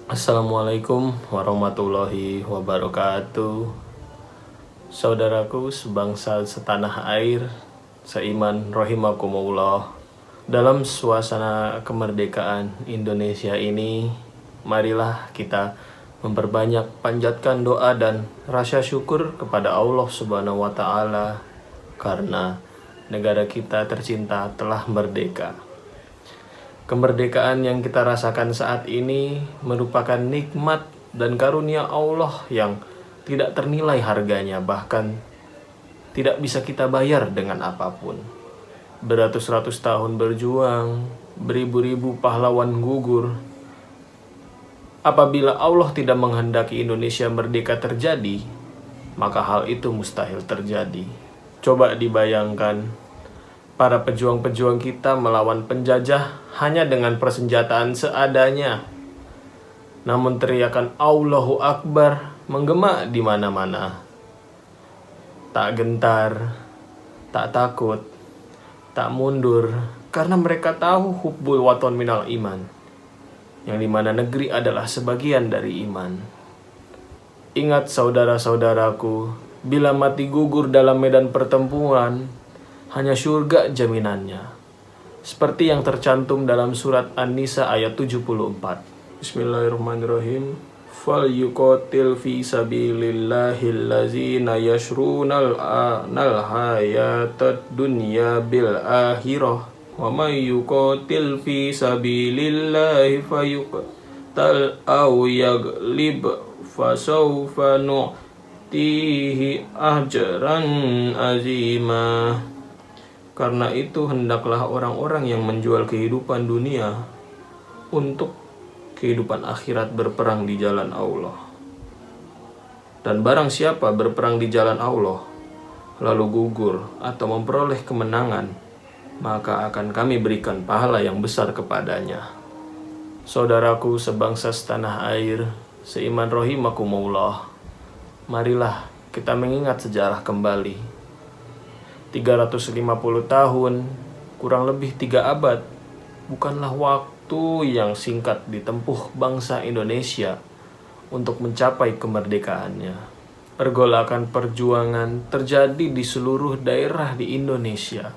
Assalamualaikum warahmatullahi wabarakatuh. Saudaraku sebangsa setanah air, seiman rahimakumullah. Dalam suasana kemerdekaan Indonesia ini, marilah kita memperbanyak panjatkan doa dan rasa syukur kepada Allah Subhanahu wa taala karena negara kita tercinta telah merdeka. Kemerdekaan yang kita rasakan saat ini merupakan nikmat dan karunia Allah yang tidak ternilai harganya, bahkan tidak bisa kita bayar dengan apapun. Beratus-ratus tahun berjuang, beribu-ribu pahlawan gugur. Apabila Allah tidak menghendaki Indonesia merdeka terjadi, maka hal itu mustahil terjadi. Coba dibayangkan, para pejuang-pejuang kita melawan penjajah hanya dengan persenjataan seadanya. Namun teriakan Allahu Akbar menggema di mana-mana. Tak gentar, tak takut, tak mundur, karena mereka tahu hubbul waton minal iman, yang dimana negeri adalah sebagian dari iman. Ingat saudara-saudaraku, bila mati gugur dalam medan pertempuran, hanya surga jaminannya. Seperti yang tercantum dalam surat An-Nisa ayat 74. Bismillahirrahmanirrahim. Fal yuqatil fi sabilillahil ladzina yashrunal hayatad dunya bil akhirah. Wa may yuqatil fi sabilillahi fayuqtal aw yaglib fasawfa nu'tihi ajran azima. Karena itu hendaklah orang-orang yang menjual kehidupan dunia untuk kehidupan akhirat berperang di jalan Allah. Dan barang siapa berperang di jalan Allah lalu gugur atau memperoleh kemenangan, maka akan kami berikan pahala yang besar kepadanya. Saudaraku sebangsa setanah air, seiman rahimakumullah, marilah kita mengingat sejarah kembali. 350 tahun, kurang lebih 3 abad, bukanlah waktu yang singkat ditempuh bangsa Indonesia untuk mencapai kemerdekaannya. Pergolakan perjuangan terjadi di seluruh daerah di Indonesia,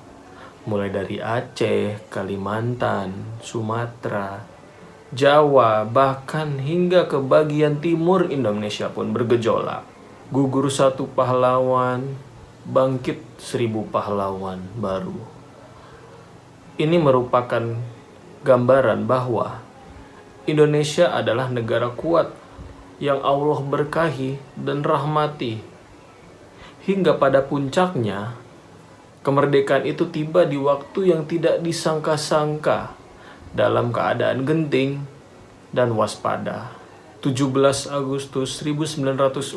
mulai dari Aceh, Kalimantan, Sumatera, Jawa, bahkan hingga ke bagian timur Indonesia pun bergejolak. Gugur satu pahlawan, bangkit 1000 pahlawan baru. Ini merupakan gambaran bahwa Indonesia adalah negara kuat yang Allah berkahi dan rahmati. Hingga pada puncaknya, kemerdekaan itu tiba di waktu yang tidak disangka-sangka, dalam keadaan genting dan waspada. 17 Agustus 1945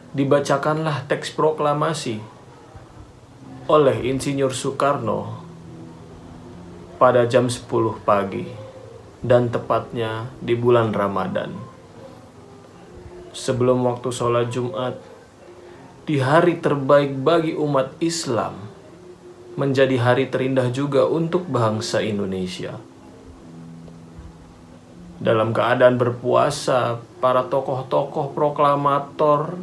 dibacakanlah teks proklamasi oleh Insinyur Soekarno pada jam 10 pagi dan tepatnya di bulan Ramadan. Sebelum waktu sholat Jumat, di hari terbaik bagi umat Islam, menjadi hari terindah juga untuk bangsa Indonesia. Dalam keadaan berpuasa, para tokoh-tokoh proklamator,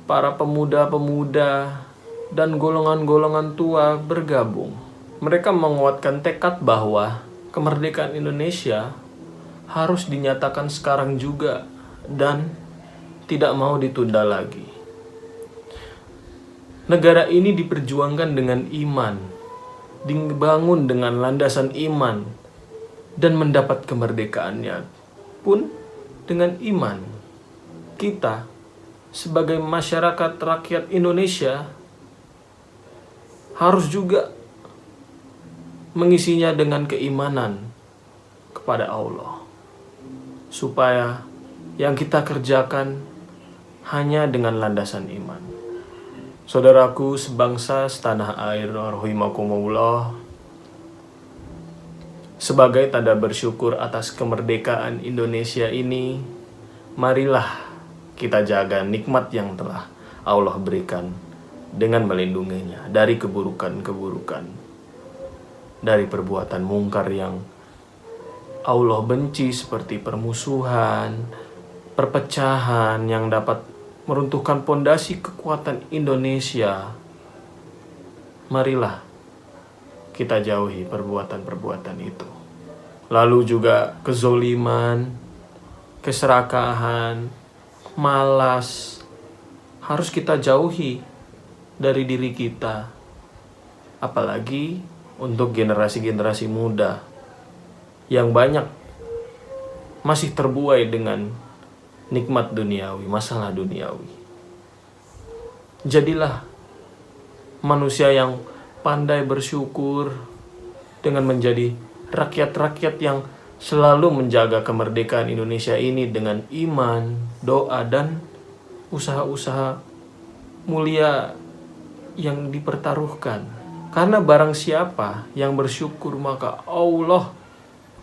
para pemuda-pemuda, dan golongan-golongan tua bergabung. Mereka menguatkan tekad bahwa kemerdekaan Indonesia harus dinyatakan sekarang juga dan tidak mau ditunda lagi. Negara ini diperjuangkan dengan iman, dibangun dengan landasan iman, dan mendapat kemerdekaannya pun dengan iman. Kita sebagai masyarakat rakyat Indonesia harus juga mengisinya dengan keimanan kepada Allah, supaya yang kita kerjakan hanya dengan landasan iman. Saudaraku sebangsa setanah air rahimakumullah, sebagai tanda bersyukur atas kemerdekaan Indonesia ini, marilah kita jaga nikmat yang telah Allah berikan dengan melindunginya dari keburukan-keburukan, dari perbuatan mungkar yang Allah benci seperti permusuhan, perpecahan yang dapat meruntuhkan pondasi kekuatan Indonesia. Marilah kita jauhi perbuatan-perbuatan itu. Lalu juga kezoliman, keserakahan, malas harus kita jauhi dari diri kita. Apalagi untuk generasi-generasi muda yang banyak masih terbuai dengan nikmat duniawi, masalah duniawi. Jadilah manusia yang pandai bersyukur dengan menjadi rakyat-rakyat yang selalu menjaga kemerdekaan Indonesia ini dengan iman, doa, dan usaha-usaha mulia yang dipertaruhkan. Karena barang siapa yang bersyukur, maka Allah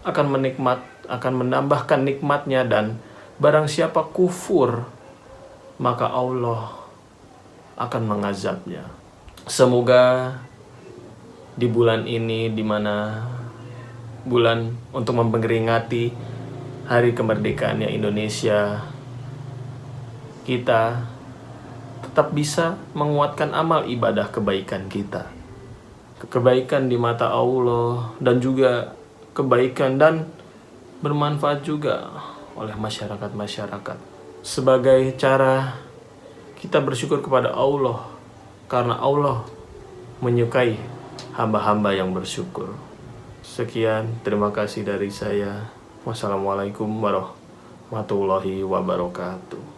akan menambahkan nikmatnya, dan barang siapa kufur, maka Allah akan mengazabnya. Semoga di bulan ini, di mana bulan untuk memperingati hari kemerdekaannya Indonesia, kita tetap bisa menguatkan amal ibadah kebaikan kita. Kebaikan di mata Allah, dan juga kebaikan dan bermanfaat juga oleh masyarakat-masyarakat. Sebagai cara kita bersyukur kepada Allah, karena Allah menyukai hamba-hamba yang bersyukur. Sekian, terima kasih dari saya. Wassalamualaikum warahmatullahi wabarakatuh.